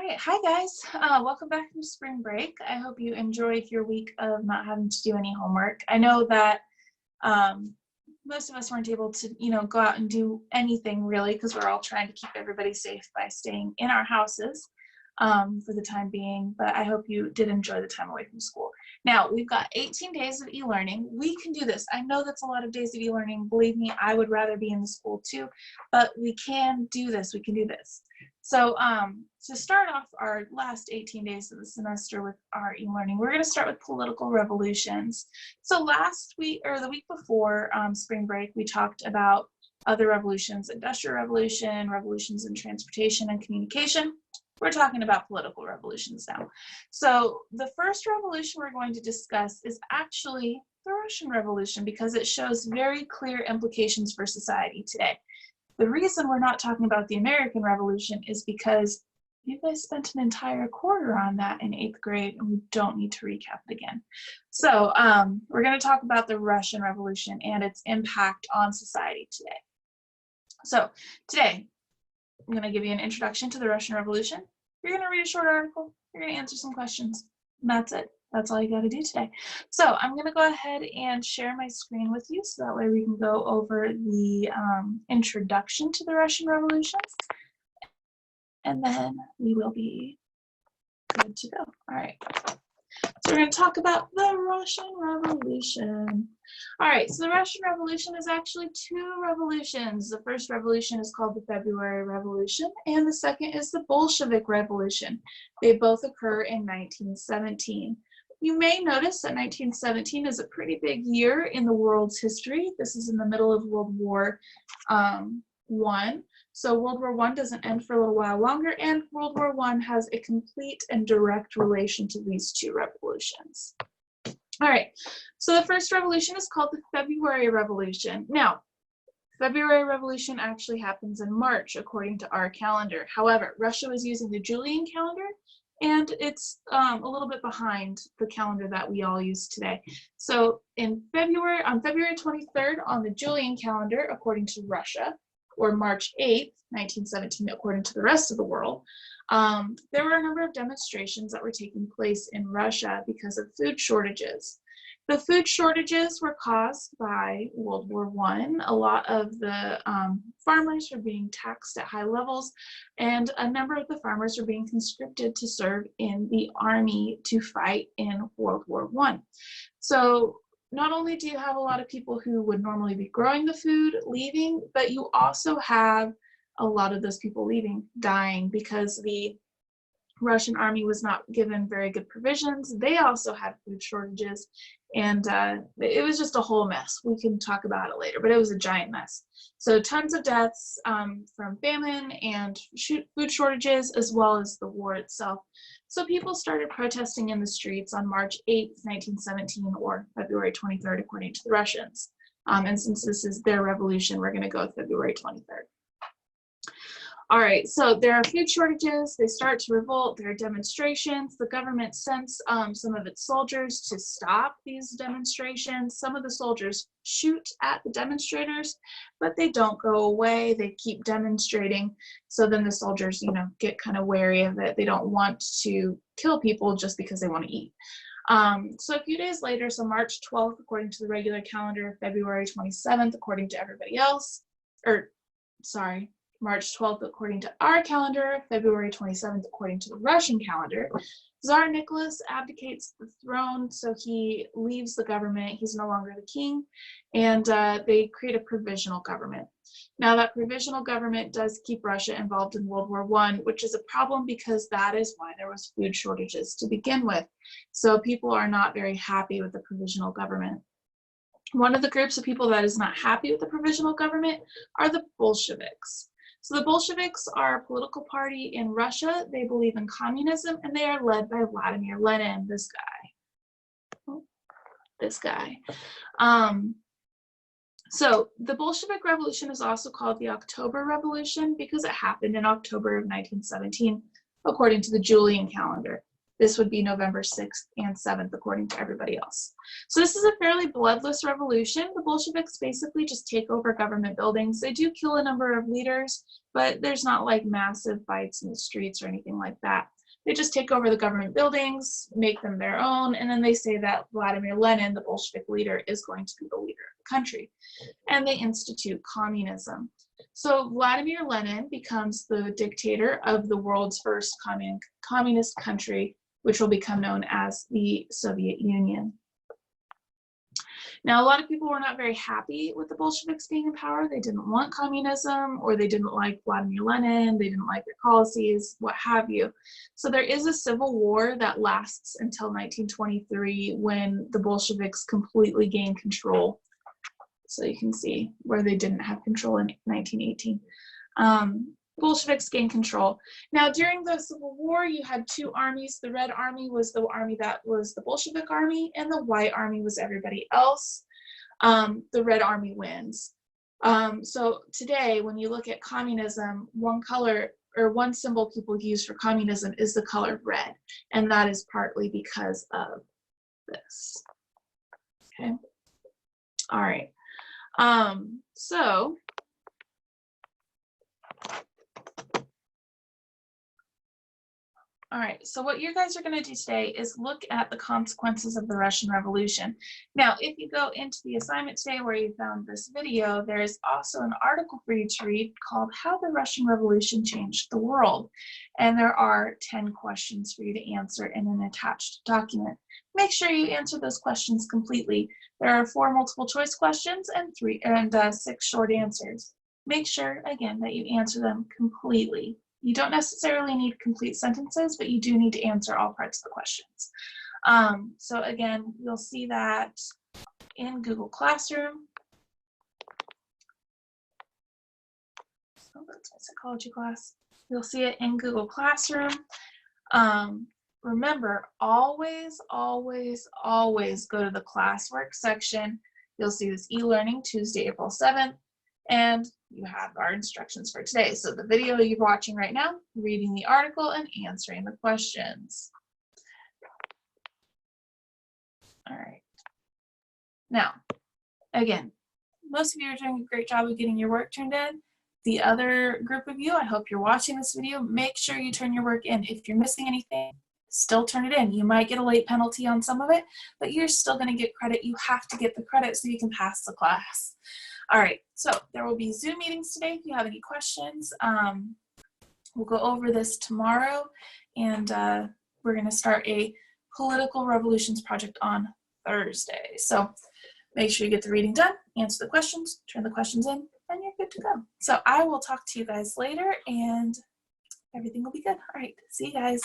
right, hi guys. Welcome back from spring break. I hope you enjoyed your week of not having to do any homework. I know that most of us weren't able to, go out and do anything really because we're all trying to keep everybody safe by staying in our houses for the time being, but I hope you did enjoy the time away from school. Now, we've got 18 days of e-learning. We can do this. I know that's a lot of days of e-learning. Believe me, I would rather be in the school too, but we can do this. We can do this. So to start off our last 18 days of the semester with our e-learning, we're going to start with political revolutions. So last week, or the week before spring break, we talked about other revolutions: industrial revolution, revolutions in transportation and communication. We're talking about political revolutions now. So the first revolution we're going to discuss is actually the Russian Revolution because it shows very clear implications for society today. The reason we're not talking about the American Revolution is because you guys spent an entire quarter on that in 8th grade and we don't need to recap it again. So we're going to talk about the Russian Revolution and its impact on society today. So today, I'm going to give you an introduction to the Russian Revolution. You're going to read a short article. You're going to answer some questions. And that's it. That's all you got to do today. So I'm going to go ahead and share my screen with you so that way we can go over the introduction to the Russian Revolution. And then we will be good to go. All right. So we're going to talk about the Russian Revolution. All right, so the Russian Revolution is actually two revolutions. The first revolution is called the February Revolution, and the second is the Bolshevik Revolution. They both occur in 1917. You may notice that 1917 is a pretty big year in the world's history. This is in the middle of World War I. So World War I doesn't end for a little while longer, and World War I has a complete and direct relation to these two revolutions. All right, so the first revolution is called the February Revolution. Now, February Revolution actually happens in March, according to our calendar. However, Russia was using the Julian calendar, and it's a little bit behind the calendar that we all use today. So on February 23rd on the Julian calendar, according to Russia, or March 8th, 1917, according to the rest of the world, there were a number of demonstrations that were taking place in Russia because of food shortages. The food shortages were caused by World War I. A lot of the farmers were being taxed at high levels, and a number of the farmers were being conscripted to serve in the army to fight in World War I. So not only do you have a lot of people who would normally be growing the food leaving, but you also have a lot of those people leaving, dying, because the Russian army was not given very good provisions. They also had food shortages, and it was just a whole mess. We can talk about it later, but it was a giant mess. So tons of deaths from famine and food shortages, as well as the war itself. So people started protesting in the streets on March 8th, 1917, or February 23rd, according to the Russians. And since this is their revolution, we're going to go with February 23rd. All right, so there are food shortages. They start to revolt. There are demonstrations. The government sends some of its soldiers to stop these demonstrations. Some of the soldiers shoot at the demonstrators, but they don't go away. They keep demonstrating. So then the soldiers, get kind of wary of it. They don't want to kill people just because they want to eat. So a few days later, so March 12th, according to the regular calendar, February 27th, according to everybody else, March 12th, according to our calendar, February 27th, according to the Russian calendar, Tsar Nicholas abdicates the throne, so he leaves the government. He's no longer the king, and they create a provisional government. Now, that provisional government does keep Russia involved in World War I, which is a problem because that is why there was food shortages to begin with. So people are not very happy with the provisional government. One of the groups of people that is not happy with the provisional government are the Bolsheviks. So the Bolsheviks are a political party in Russia. They believe in communism, and they are led by Vladimir Lenin, this guy. So the Bolshevik Revolution is also called the October Revolution because it happened in October of 1917, according to the Julian calendar. this would be November 6th and 7th, according to everybody else. So this is a fairly bloodless revolution. The Bolsheviks basically just take over government buildings. They do kill a number of leaders, but there's not like massive fights in the streets or anything like that. They just take over the government buildings, make them their own, and then they say that Vladimir Lenin, the Bolshevik leader, is going to be the leader of the country. And they institute communism. So Vladimir Lenin becomes the dictator of the world's first communist country, which will become known as the Soviet Union. Now, a lot of people were not very happy with the Bolsheviks being in power. They didn't want communism, or they didn't like Vladimir Lenin, they didn't like their policies, what have you. So there is a civil war that lasts until 1923 when the Bolsheviks completely gain control. So you can see where they didn't have control in 1918. Bolsheviks gained control. Now, during the Civil War, you had two armies. The Red Army was the army that was the Bolshevik army, and the White Army was everybody else. The Red Army wins. So today, when you look at communism, one color or one symbol people use for communism is the color red, and that is partly because of this. Okay. All right. All right, so what you guys are going to do today is look at the consequences of the Russian Revolution. Now, if you go into the assignment today where you found this video, there is also an article for you to read called How the Russian Revolution Changed the World. And there are 10 questions for you to answer in an attached document. Make sure you answer those questions completely. There are 4 multiple choice questions and 6 short answers. Make sure, again, that you answer them completely. You don't necessarily need complete sentences, but you do need to answer all parts of the questions. So again, you'll see that in Google Classroom. So that's my psychology class. You'll see it in Google Classroom. Remember, always, always, always go to the classwork section. You'll see this e-learning Tuesday, April 7th. And you have our instructions for today. So the video you're watching right now, reading the article and answering the questions. All right. Now, again, most of you are doing a great job of getting your work turned in. The other group of you, I hope you're watching this video, make sure you turn your work in. If you're missing anything, still turn it in. You might get a late penalty on some of it, but you're still going to get credit. You have to get the credit so you can pass the class. All right, so there will be Zoom meetings today. If you have any questions, we'll go over this tomorrow, and we're going to start a political revolutions project on Thursday. So make sure you get the reading done, answer the questions, turn the questions in, and you're good to go. So I will talk to you guys later, and everything will be good. All right, see you guys.